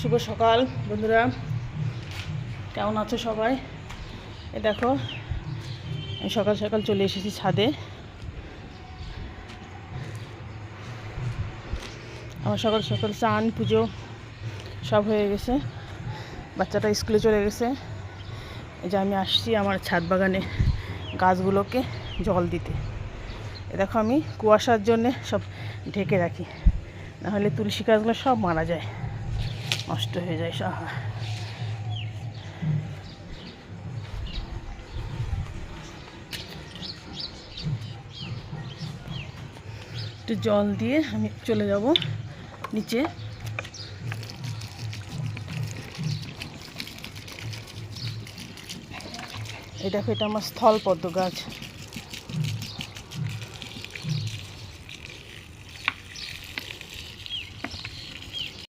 শুভ সকাল বন্ধুরা, কেমন আছো সবাই? এ দেখো আমি সকাল সকাল চলে এসেছি ছাদে। আমার সকাল সকাল স্নান পুজো সব হয়ে গেছে, বাচ্চাটা স্কুলে চলে গেছে। এই যে আমি আসছি আমার ছাদ বাগানে গাছগুলোকে জল দিতে। এ দেখো আমি কুয়াশার জন্যে সব ঢেকে রাখি, নাহলে তুলসী গাছগুলো সব মারা যায়, নষ্ট হয়ে যায় সব। একটু জল দিয়ে আমি চলে যাব নিচে। এই দেখো এটা আমার স্থলপদ্ম গাছ।